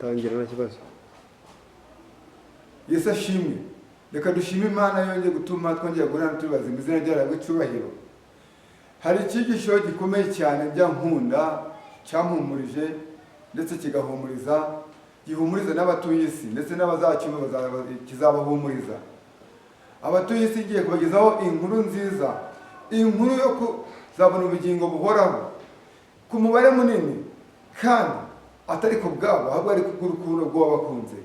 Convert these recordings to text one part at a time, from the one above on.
tangira nta kibazo. Yesu ashimwe. Reka dushime Imana yongeye gutuma twongera guhura tubaza izina ryayo gw'icubahiro. Hari icyigisho gikomeye cyane bya nkunda cyampumurije ndetse gihumuriza n'abatuye isi ndetse n'abazacyumva kizabahumuriza. Abatuye isi igiye kubagezaho inkuru nziza, inkuru yo kuzabona ubugingo buhoraho ku mubare munini kandi atari ku bwabo ahubwo ari kubw'urukundo rw'abakunze.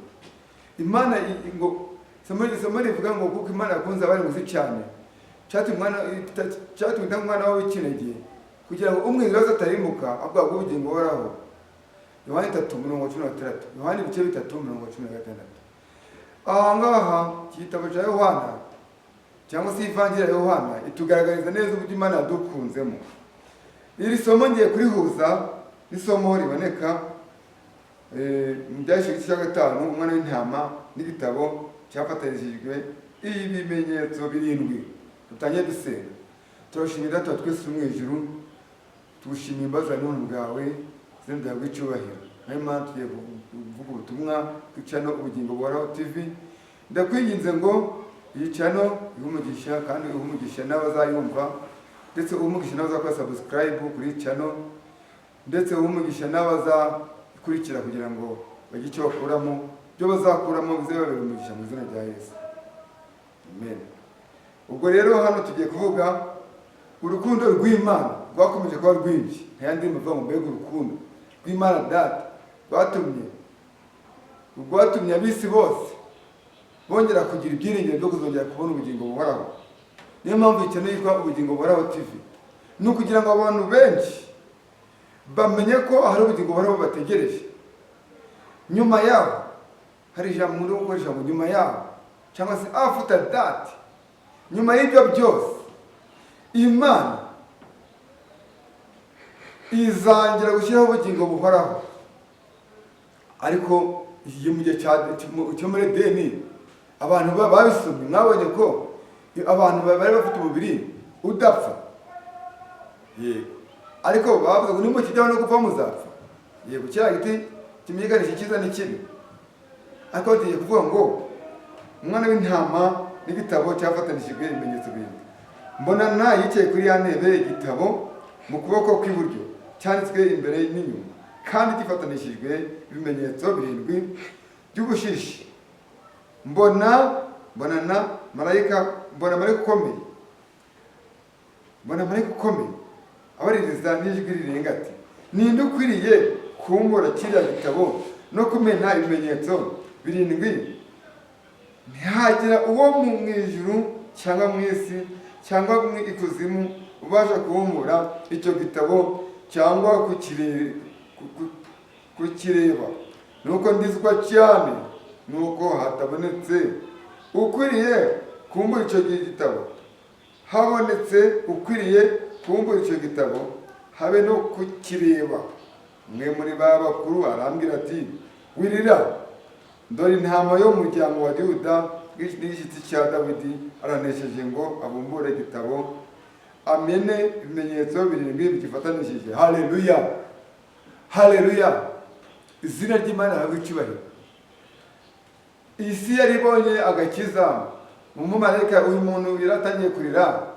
Imana ngo isomo rivuga ngo kuko Imana yakunze abari muzi cyane cyatumye umwana wawe w'ikinege kugira ngo umwizera wese atarimuka ahubwo abwe ubugingo buhoraho. Yohana 3:16, Yohana 3:16. Aha ngaha igitabo cya Yohana cyangwa se ivanjiri ya Yohana itugaragariza neza uburyo Imana yadukunzemo. Iri somo ngiye kurihuza n'isomo riboneka mu byashyizwe cya 5 umwana w'intama n'igitabo cyafatanishijwe ibimenyetso 7. Tutangiye dusenga. Turashimira Data twese mu ijuru, tugushimira imbaza n'ubuntu bwawe zenda gw'icubahiro. Hanyuma tugiye kuvuga ubutumwa kw'icano ubugingo buhoraho TV. Ndakwinginze ngo iyi channel ihumugisha kandi ihumugisha n'abazayumva ndetse uhumugisha n'abazakora subscribe kuri channel ndetse uhumugisha n'abazakurikira kugira ngo bagire icyo bakuramo, byo bazakuramo bizababera umugisha mu izina rya Yesu. Amen. Ubwo rero hano tugiye kuvuga urukundo rw'Imana rwakomeje kuba rwinshi. Ntayandi mvuga ngo mbega urukundo rw'Imana Data rwatumye abisi bose bongera kugira ibyiringiro byo kuzongera kubona ubugingo buhoraho. Niyo mpamvu ikintu yitwa ubugingo buhoraho TV, ni ukugira ngo abantu benshi bamenye ko hari ubugingo buhoraho bategereje. Nyuma yaho hari ijambo muri gukoresha ngo nyuma yaho cyangwa se after that, nyuma y'ibyo byose Imana izangira gushyiraho ubugingo buhoraho. Ariko igihe mu gihe cyo muri Edeni abantu babisomye mwabonye ko abantu bari bafite umubiri udapfa. Yego. Ariko bavuga ngo nimba kijyaho no gupfa muzapfa. Yego, cya giti kimenyekanisha icyiza n'ikibi. Ariko tugiye kuvuga ngo umwana w'intama n'igitabo cyafatanishijwe ibimenyetso 7. Mbona na yicaye kuri ya ntebe igitabo mu kuboko kw'iburyo cyanditswe imbere n'inyuma kandi gifatanishijwe ibimenyetso 7 by'ubushishi. Mbona marayika ukomeye abaririza n'ijwi rirenga ati, ninde ukwiriye kumbura kiriya gitabo no kumena ibimenyetso 7? Ntihagira uwo mu ijuru cyangwa mu isi cyangwa mu ikuzimu ubasha kubumbura icyo gitabo cyangwa kukireba. Nuko ndizwa cyane nuko hatabonetse ukwiriye kumbura icyo gitabo. Habonetse ukwiriye kumbura icyo gitabo habe no kukireba. Umwe muri ba bakuru arambwira ati, wirira, dore intama yo mu muryango wa Yuda n'igiti cya Dawidi aranesheje ngo abumbure igitabo amene ibimenyetso 7 bigifatanishije. Haleluya, haleluya. Izina ry'Imana y'icubahiro. Isi yaribonye agakiza. Umumarayika uyu muntu yaratangiye kurira.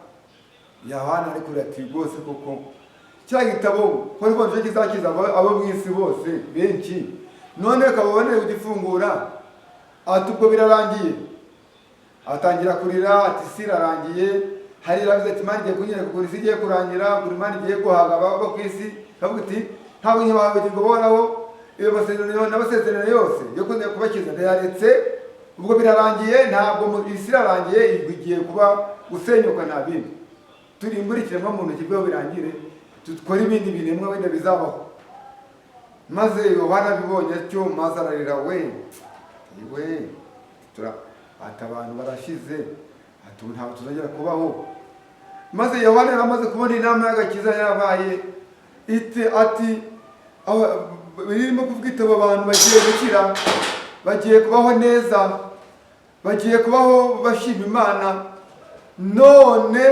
Yohana ari kurira ati rwose koko cya gitabo ko rwose kizakiza abo mu isi bose benshi, none kabone ugifungura ati ubwo birarangiye. Atangira kurira ati sirarangiye. Hari rabize ati Imana igiye kunyereka kuri isi igiye kurangira, kuri Imana igiye guhaga abo ku isi. Kavuga ati ntabwo nkibahawe ubugingo buhoraho, iyo masezerano n'amasezerano yose yo kubakiza ndayaretse. Ubwo birarangiye, ntabwo mu isi irarangiye, igiye kuba gusenyuka nta bindi. Turimburikire mu muntu kibwo birangire, tukora ibindi bintu wenda bizabaho. Maze Yohana bibonye cyo maze ararira ati abantu barashize, ati ntabwo tuzongera kubaho. Maze Yohana yaramaze kubona inama y'agakiza yabaye ati birimo kuvuga itabo abantu bagiye gukira, bagiye kubaho neza, bagiye kubaho bashima Imana, none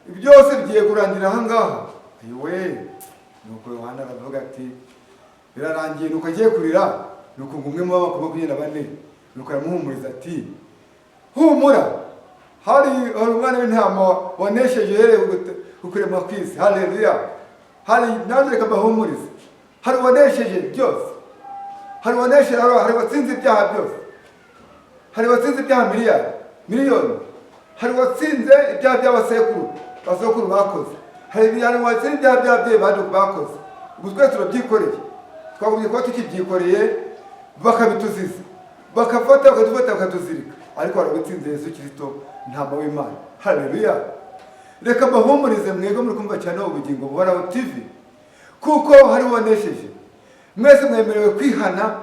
byose bigiye kurangira aha ngaha. Nuko Yohana aravuga ati birarangiye. Nuko agiye kurira nuko ngo umwe mu b'amakumyabiri nuko aramuhumuriza ati humura, hari umwana w'intama wanesheje uhereye ukuremwa kw'isi. Haleluya. Hari nanjye reka mbahumurize, hari wanesheje byose, hari wanesheje, hari watsinze ibyaha byose, hari watsinze ibyaha miliyoni, hari watsinze ibyaha by'abasekuru bakoze, hari watsinze ibyaha by'ababyeyi bakoze. Ubwo twese turabyikoreye, twagumye kuba tukibyikoreye, bakabituziza, bakadufata bakatuzirika, ariko warabitsinze Yesu Kristo ntama w'Imana. Haleluya. Reka mbahumurize mwebwe muri kumva cyane Ubugingo Buhoraho TV, kuko hari wanesheje. Mwese mwemerewe kwihana,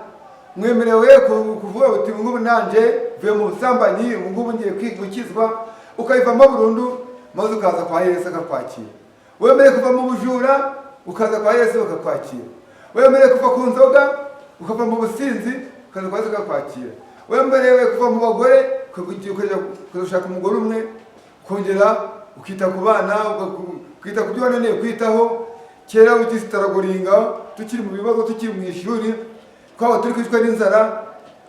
mwemerewe kuvuga uti ngubu nanje mvuye mu busambanyi, ngubu ngiye gukizwa, ukayivamo burundu, maze ukaza kwa Yesu akakwakira. Wemerewe kuva mu bujura, ukaza kwa Yesu akakwakira. Wemerewe kuva ku nzoga, ukava mu businzi, ukaza kwa Yesu akakwakira. Wemerewe kuva mu bagore, ukajya gushaka umugore umwe, kongera ukita ku bana, ukita ku byo wananiye kwitaho. Kera ugisitaraguringa, tukiri mu bibazo, tukiri mu ishuri, twaba turi kwicwa n'inzara,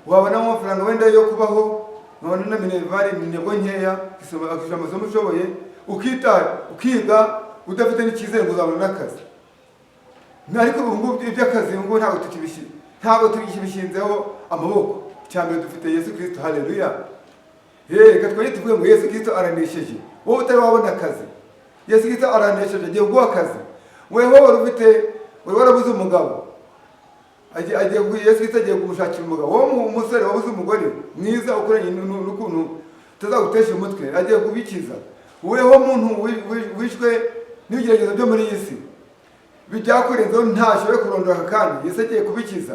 wabona amafaranga wenda yo kubaho, none na minervari minebwo nkeya, akisoma amasomo ushoboye, ukiga udafite n'icyizere ngo uzabona n'akazi. Ariko ubu ngubu iby'akazi ngo ntabwo tukibishinzeho amaboko. Cyambere dufite Yesu Kristo. Haleluya. Reka twari tuvuge ngo Yesu Kristo aranesheje. Wowe utari wabona akazi, Yesu Kristo aranesheje, agiye guha akazi. Weho warabuze umugabo, Yesu Kristo agiye kumushakira umugabo. Wowe umusore wabuze umugore mwiza ukoranye n'ukuntu utazagutesha umutwe, agiye kubikiza. Weho muntu wishwe n'ibigeragezo byo muri iyi si, byakurenzeho ntashobora kurondora kandi Yesu agiye kubikiza.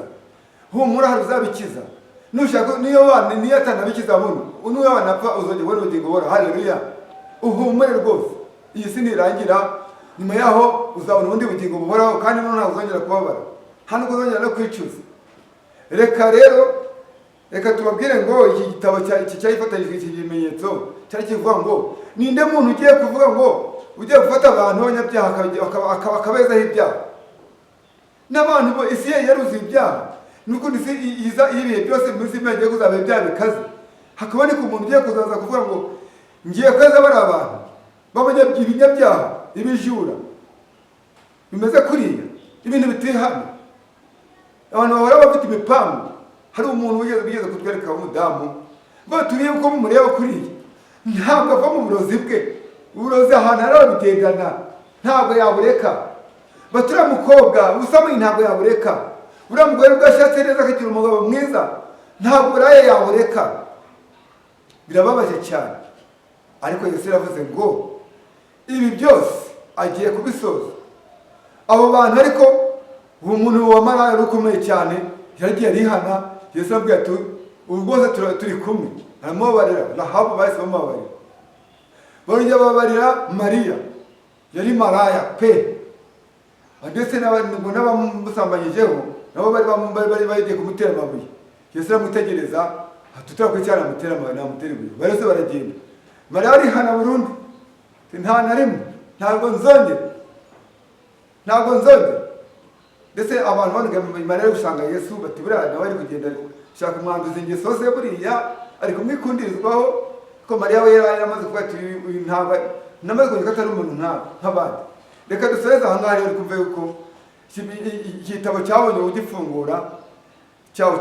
Humura, hari uzabikiza. Nushaka niyo atanabikiza niyo wanapfa uzongera kubona ubugingo buhoraho. Haleluya. Uhumure rwose, iyi si nirangira, nyuma yaho uzabona ubundi bugingo buhoraho, kandi ntabwo uzongera kubabara, nta nubwo uzongera no kwicuza. Reka tubabwire ngo iki gitabo cyayifatanyijwe iki kimenyetso cyari kivuga ngo ninde muntu ugiye kuvuga ngo ugiye gufata abantu b'abanyabyaha akabezaho ibyaha. N'abantu isi yaruzuye ibyaha, nuko ibihe byose muri isi yagiye kuzaba ibyaha bikaze. Hakaboneka umuntu ugiye kuzaza kuvuga ngo ngiye kweza bari abantu ibinyabyaha, ibijura bimeze kuriya, ibintu bitihana, abantu bahora bafite imipangu. Hari umuntu wigeze kutwereka umudamu ngo turiye uko mumureba kuriya, ntabwo ava mu burozi bwe. Uburozi ahantu harabigendana, ntabwo yabureka. Baturiya mukobwa usamuye ntabwo yabureka. Uriya mugore ubwashatse neza akagira umugabo mwiza, ntabwo uraye yabureka. Birababaje cyane, ariko Yesu yaravuze ngo ibi byose agiye kubisoza. Abo bantu ariko uwo muntu wamaraye rukomeye cyane yaragiye arihana. Yesu arabwira ati ubu bwose turi kumwe, aramubabarira. Rahabu bahise bamubabarira, barongera bababarira Mariya, yari maraya pe, ndetse n'abamusambanyijeho nabo bari bagiye kumutera amabuye. Yesu aramwitegereza, tutarakurikirana amutera amabuye, namutera ibuye. Bose baragenda. Mariya arihana burundu, nta na rimwe, ntabwo nzongera. Ndetse abantu banaga Mariya gusanga Yesu bati buriya nawe ari kugenda shaka umwanduzi ingeso ze, buriya ari kumwikundirizwaho, ko Mariya we yari amaze kuvuga ati ntabwo namaze kuvuga ko atari umuntu nk'abandi. Reka dusoreze aha ngaha rero kumve yuko igitabo cyabonye ugifungura cyawo